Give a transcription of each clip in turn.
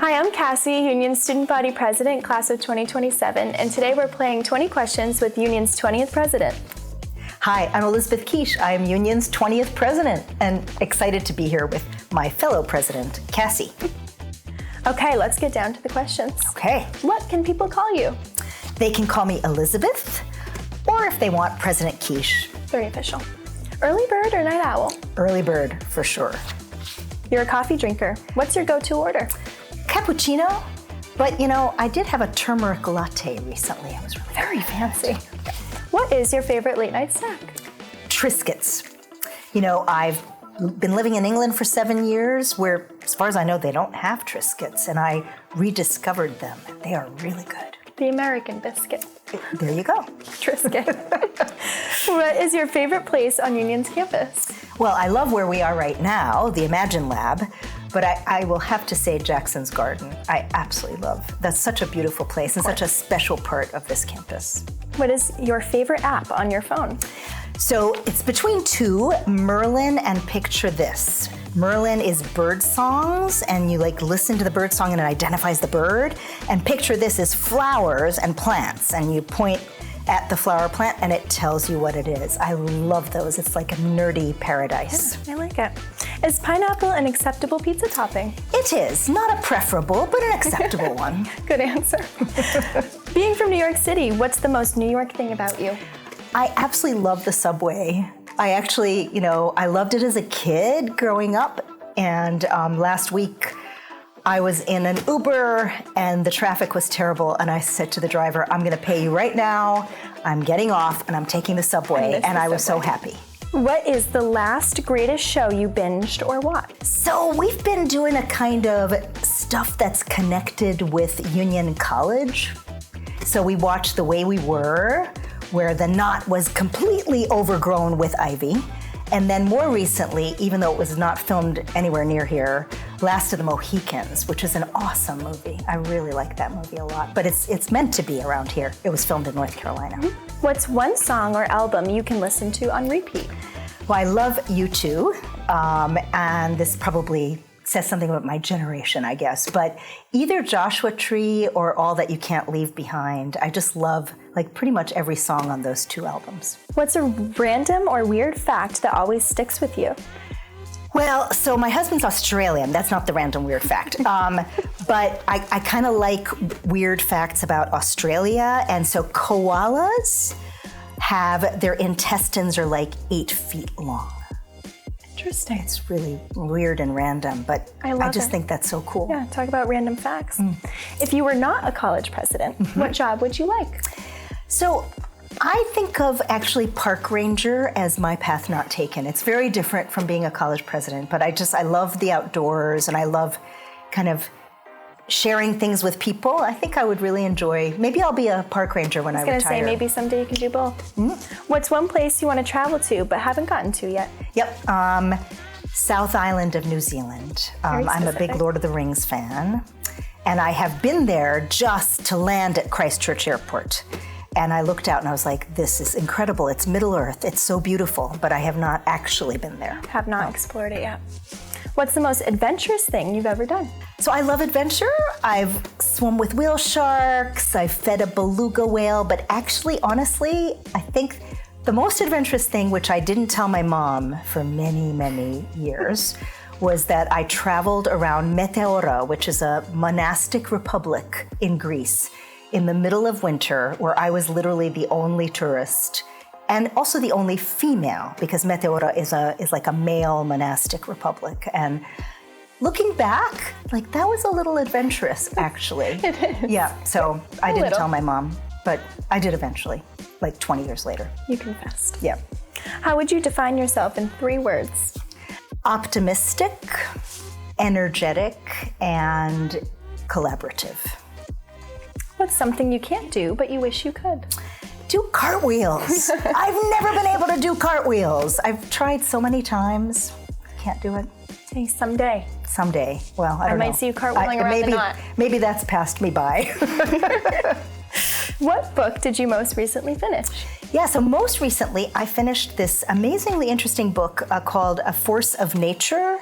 Hi, I'm Cassie, Union Student Body President, Class of 2027, and today we're playing 20 Questions with Union's 20th President. Hi, I'm Elizabeth Quiche. I am Union's 20th President and excited to be here with my fellow President, Cassie. Okay, let's get down to the questions. Okay. What can people call you? They can call me Elizabeth, or if they want, President Quiche. Very official. Early bird or night owl? Early bird, for sure. You're a coffee drinker. What's your go-to order? Cappuccino, but I did have a turmeric latte recently. It was really very fancy. What is your favorite late night snack? Triscuits. I've been living in England for 7 years where, as far as I know, they don't have Triscuits, and I rediscovered them. They are really good. The American biscuit. There you go. Triscuit. What is your favorite place on Union's campus? Well, I love where we are right now, the Imagine Lab, but I will have to say Jackson's Garden. I absolutely love. That's such a beautiful place and such a special part of this campus. What is your favorite app on your phone? So it's between two, Merlin and Picture This. Merlin is bird songs, and you listen to the bird song and it identifies the bird. And Picture This is flowers and plants, and you point at the flower plant and it tells you what it is. I love those. It's like a nerdy paradise. Yeah, I like it. Is pineapple an acceptable pizza topping? It is. Not a preferable, but an acceptable one. Good answer. Being from New York City, what's the most New York thing about you? I absolutely love the subway. I actually, I loved it as a kid growing up. And last week, I was in an Uber and the traffic was terrible. And I said to the driver, I'm going to pay you right now. I'm getting off and I'm taking the subway. And I was so happy. What is the last greatest show you binged or watched? So we've been doing a kind of stuff that's connected with Union College. So we watched The Way We Were, where the knot was completely overgrown with ivy. And then more recently, even though it was not filmed anywhere near here, Last of the Mohicans, which is an awesome movie. I really like that movie a lot, but it's meant to be around here. It was filmed in North Carolina. What's one song or album you can listen to on repeat? Well, I love U2, and this probably says something about my generation, I guess, but either Joshua Tree or All That You Can't Leave Behind. I just love pretty much every song on those two albums. What's a random or weird fact that always sticks with you? Well, so my husband's Australian. That's not the random weird fact. But I kind of like weird facts about Australia. And so koalas their intestines are 8 feet long. Interesting. It's really weird and random, but I just think that's so cool. Yeah, talk about random facts. If you were not a college president, what job would you like? So I think of actually park ranger as my path not taken. It's very different from being a college president, but I love the outdoors and I love kind of sharing things with people. I think I would really enjoy, maybe I'll be a park ranger when I retire. I was going to say, maybe someday you can do both. What's one place you want to travel to but haven't gotten to yet? Yep, South Island of New Zealand. I'm a big Lord of the Rings fan, and I have been there just to land at Christchurch Airport. And I looked out and I was like, this is incredible. It's Middle Earth. It's so beautiful, but I have not actually been there. Have not explored it yet. What's the most adventurous thing you've ever done? So I love adventure. I've swum with whale sharks. I've fed a beluga whale. But actually, honestly, I think the most adventurous thing, which I didn't tell my mom for many, many years, was that I traveled around Meteora, which is a monastic republic in Greece, in the middle of winter, where I was literally the only tourist and also the only female, because Meteora is like a male monastic republic. And looking back, that was a little adventurous, actually. It is. Yeah, so I didn't tell my mom, but I did eventually, 20 years later. You confessed. Yeah. How would you define yourself in 3 words? Optimistic, energetic, and collaborative. What's something you can't do, but you wish you could? Do cartwheels. I've never been able to do cartwheels. I've tried so many times. Can't do it. Hey, someday. Someday. Well, I don't know. I might see you cartwheeling around the knot. Maybe that's passed me by. What book did you most recently finish? Yeah, so most recently I finished this amazingly interesting book called A Force of Nature.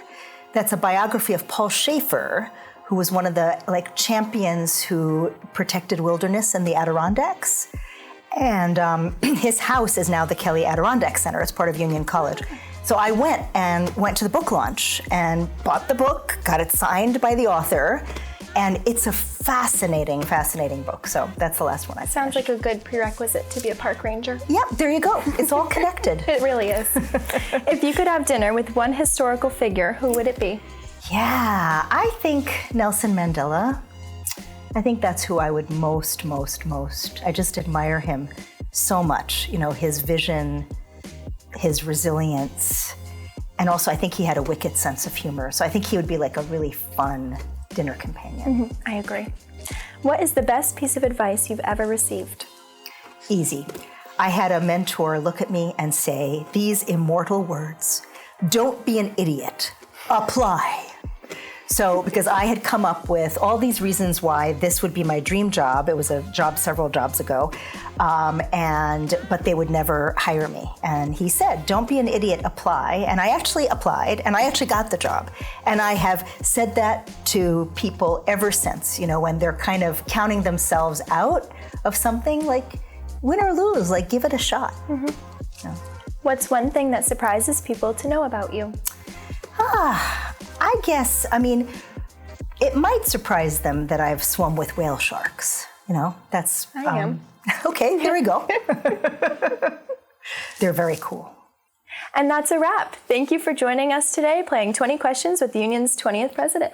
That's a biography of Paul Schaefer, who was one of the champions who protected wilderness in the Adirondacks. And his house is now the Kelly Adirondack Center. It's part of Union College. So I went to the book launch and bought the book, got it signed by the author, and it's a fascinating, fascinating book. So that's the last one I finished. Sounds like a good prerequisite to be a park ranger. Yep, there you go. It's all connected. It really is. If you could have dinner with one historical figure, who would it be? Yeah, I think Nelson Mandela. I think that's who I would most. I just admire him so much. You know, his vision, his resilience, and also I think he had a wicked sense of humor. So I think he would be like a really fun dinner companion. I agree. What is the best piece of advice you've ever received? Easy. I had a mentor look at me and say these immortal words: "Don't be an idiot. Apply." So, because I had come up with all these reasons why this would be my dream job. It was a job several jobs ago, but they would never hire me. And he said, "Don't be an idiot, apply." And I actually applied, and I actually got the job. And I have said that to people ever since, you know, when they're kind of counting themselves out of something, like win or lose, like give it a shot. So. What's one thing that surprises people to know about you? I guess, I mean, it might surprise them that I've swum with whale sharks. You know, that's... I am. Okay, there we go. They're very cool. And that's a wrap. Thank you for joining us today, playing 20 Questions with Union's 20th President.